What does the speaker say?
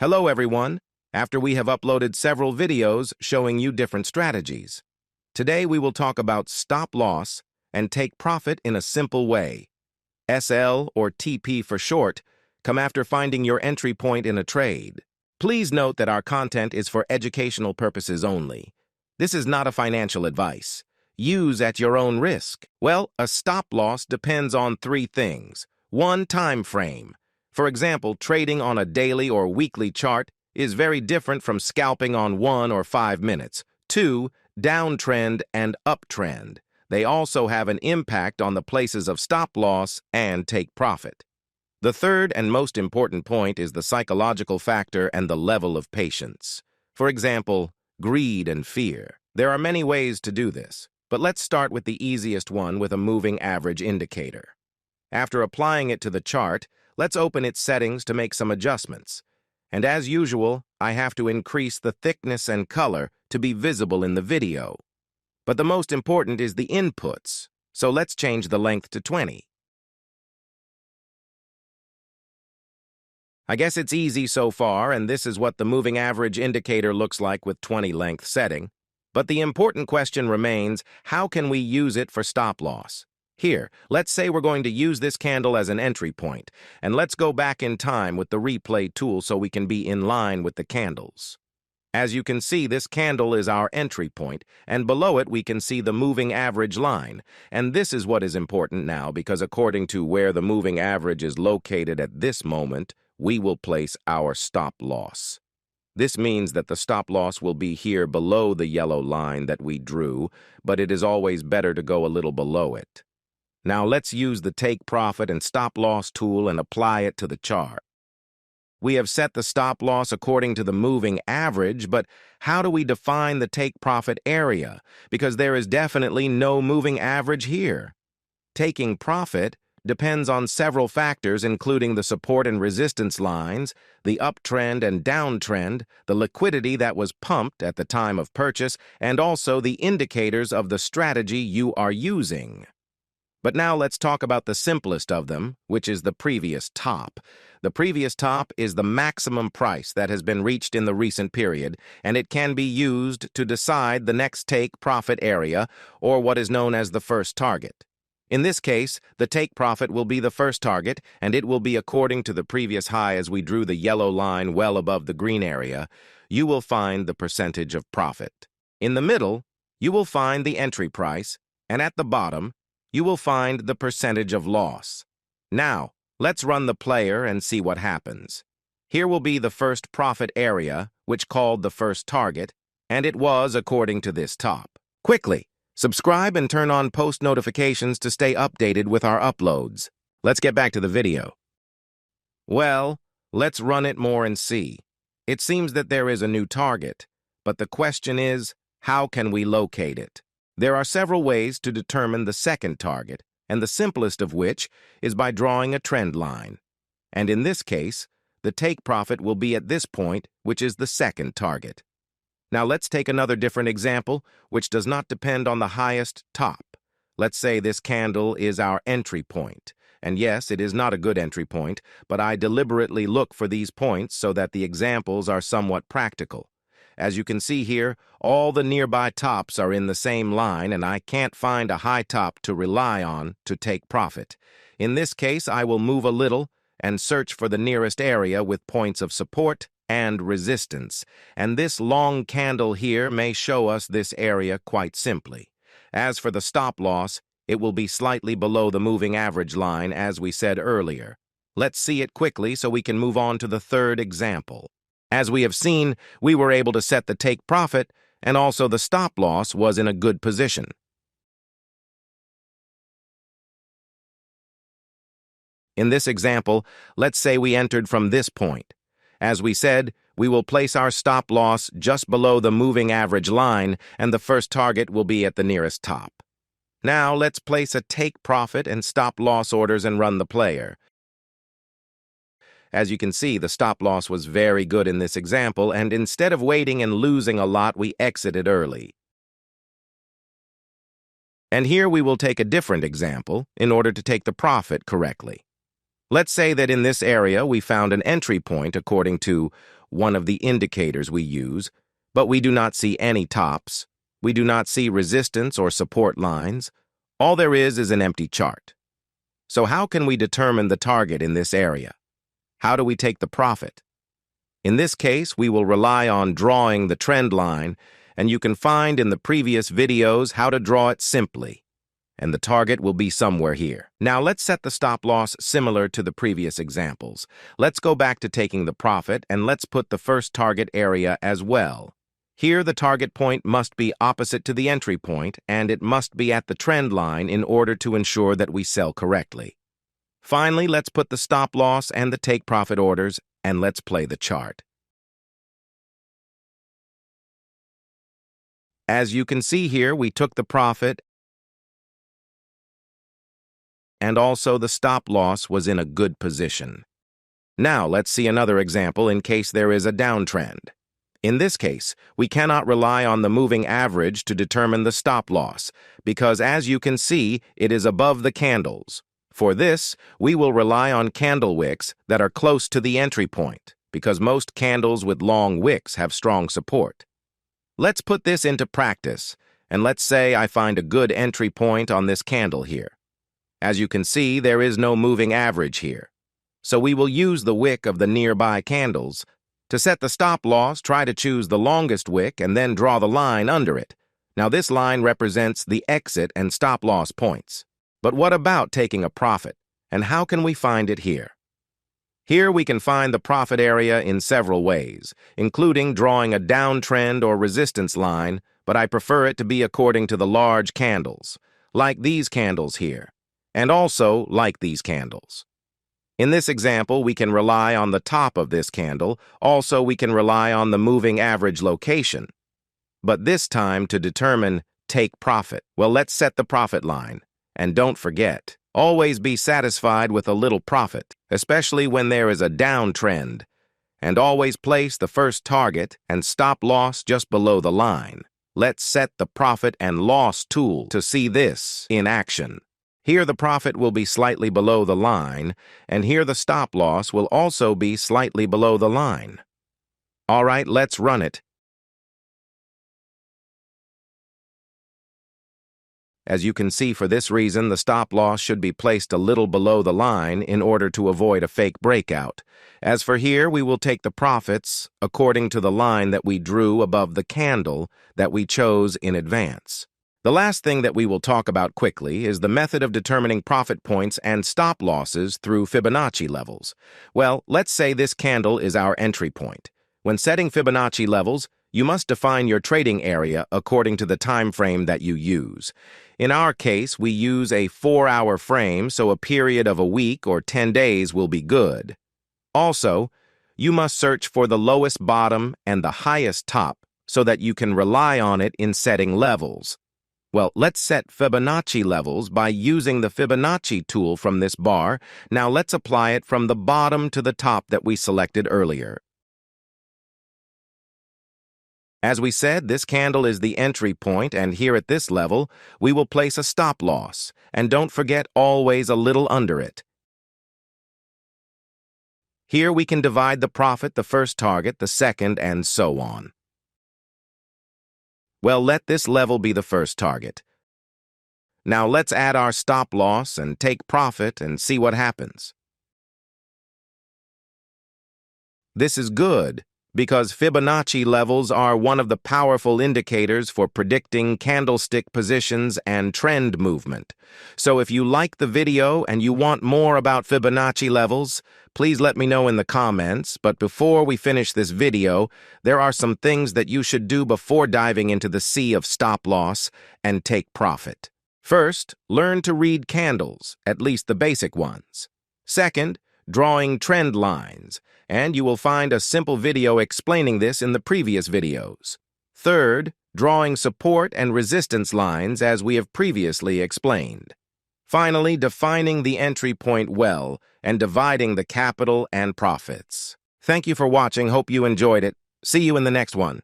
Hello everyone, after we have uploaded several videos showing you different strategies. Today we will talk about stop loss and take profit in a simple way. SL, or TP for short, come after finding your entry point in a trade. Please note that our content is for educational purposes only. This is not a financial advice. Use at your own risk. Well, a stop loss depends on three things. 1. Time frame. For example, trading on a daily or weekly chart is very different from scalping on 1 or 5 minutes. 2. Downtrend and uptrend. They also have an impact on the places of stop loss and take profit. The third and most important point is the psychological factor and the level of patience. For example, greed and fear. There are many ways to do this, but let's start with the easiest one with a moving average indicator. After applying it to the chart, let's open its settings to make some adjustments. And as usual, I have to increase the thickness and color to be visible in the video. But the most important is the inputs, so let's change the length to 20. I guess it's easy so far, and this is what the moving average indicator looks like with 20 length setting. But the important question remains, how can we use it for stop loss? Here, let's say we're going to use this candle as an entry point, and let's go back in time with the replay tool so we can be in line with the candles. As you can see, this candle is our entry point, and below it we can see the moving average line. And this is what is important now, because according to where the moving average is located at this moment, we will place our stop loss. This means that the stop loss will be here below the yellow line that we drew, but it is always better to go a little below it. Now let's use the take profit and stop loss tool and apply it to the chart. We have set the stop loss according to the moving average, but how do we define the take profit area? Because there is definitely no moving average here. Taking profit depends on several factors, including the support and resistance lines, the uptrend and downtrend, the liquidity that was pumped at the time of purchase, and also the indicators of the strategy you are using. But now let's talk about the simplest of them, which is the previous top. The previous top is the maximum price that has been reached in the recent period, and it can be used to decide the next take profit area, or what is known as the first target. In this case, the take profit will be the first target, and it will be according to the previous high as we drew the yellow line well above the green area. You will find the percentage of profit. In the middle, you will find the entry price, and at the bottom, you will find the percentage of loss. Now, let's run the player and see what happens. Here will be the first profit area, which called the first target, and it was according to this top. Quickly, subscribe and turn on post notifications to stay updated with our uploads. Let's get back to the video. Well, let's run it more and see. It seems that there is a new target, but the question is, how can we locate it? There are several ways to determine the second target, and the simplest of which is by drawing a trend line. And in this case, the take profit will be at this point, which is the second target. Now let's take another different example, which does not depend on the highest top. Let's say this candle is our entry point. And yes, it is not a good entry point, but I deliberately look for these points so that the examples are somewhat practical. As you can see here, all the nearby tops are in the same line, and I can't find a high top to rely on to take profit. In this case, I will move a little and search for the nearest area with points of support and resistance. And this long candle here may show us this area quite simply. As for the stop loss, it will be slightly below the moving average line, as we said earlier. Let's see it quickly so we can move on to the third example. As we have seen, we were able to set the take profit, and also the stop loss was in a good position. In this example, let's say we entered from this point. As we said, we will place our stop loss just below the moving average line, and the first target will be at the nearest top. Now let's place a take profit and stop loss orders and run the player. As you can see, the stop loss was very good in this example, and instead of waiting and losing a lot, we exited early. And here we will take a different example in order to take the profit correctly. Let's say that in this area we found an entry point according to one of the indicators we use, but we do not see any tops. We do not see resistance or support lines. All there is an empty chart. So how can we determine the target in this area? How do we take the profit? In this case, we will rely on drawing the trend line, and you can find in the previous videos how to draw it simply. And the target will be somewhere here. Now let's set the stop loss similar to the previous examples. Let's go back to taking the profit, and let's put the first target area as well. Here the target point must be opposite to the entry point, and it must be at the trend line in order to ensure that we sell correctly. Finally, let's put the stop loss and the take profit orders, and let's play the chart. As you can see here, we took the profit, and also the stop loss was in a good position. Now let's see another example in case there is a downtrend. In this case, we cannot rely on the moving average to determine the stop loss, because as you can see, it is above the candles. For this, we will rely on candle wicks that are close to the entry point, because most candles with long wicks have strong support. Let's put this into practice, and let's say I find a good entry point on this candle here. As you can see, there is no moving average here. So we will use the wick of the nearby candles. To set the stop loss, try to choose the longest wick and then draw the line under it. Now this line represents the exit and stop loss points. But what about taking a profit, and how can we find it here? Here we can find the profit area in several ways, including drawing a downtrend or resistance line, but I prefer it to be according to the large candles, like these candles here, and also like these candles. In this example, we can rely on the top of this candle. Also, we can rely on the moving average location. But this time, to determine take profit, well, let's set the profit line. And don't forget, always be satisfied with a little profit, especially when there is a downtrend. And always place the first target and stop loss just below the line. Let's set the profit and loss tool to see this in action. Here the profit will be slightly below the line, and here the stop loss will also be slightly below the line. All right, let's run it. As you can see, for this reason, the stop loss should be placed a little below the line in order to avoid a fake breakout. As for here, we will take the profits according to the line that we drew above the candle that we chose in advance. The last thing that we will talk about quickly is the method of determining profit points and stop losses through Fibonacci levels. Well, let's say this candle is our entry point. When setting Fibonacci levels, you must define your trading area according to the time frame that you use. In our case, we use a 4-hour frame, so a period of a week or 10 days will be good. Also, you must search for the lowest bottom and the highest top so that you can rely on it in setting levels. Well, let's set Fibonacci levels by using the Fibonacci tool from this bar. Now let's apply it from the bottom to the top that we selected earlier. As we said, this candle is the entry point, and here at this level, we will place a stop loss. And don't forget, always a little under it. Here we can divide the profit, the first target, the second, and so on. Well, let this level be the first target. Now let's add our stop loss and take profit and see what happens. This is good because Fibonacci levels are one of the powerful indicators for predicting candlestick positions and trend movement. So if you like the video and you want more about Fibonacci levels, please let me know in the comments. But before we finish this video, there are some things that you should do before diving into the sea of stop loss and take profit. First, learn to read candles, at least the basic ones. Second, drawing trend lines, and you will find a simple video explaining this in the previous videos. Third, drawing support and resistance lines as we have previously explained. Finally, defining the entry point well and dividing the capital and profits. Thank you for watching. Hope you enjoyed it. See you in the next one.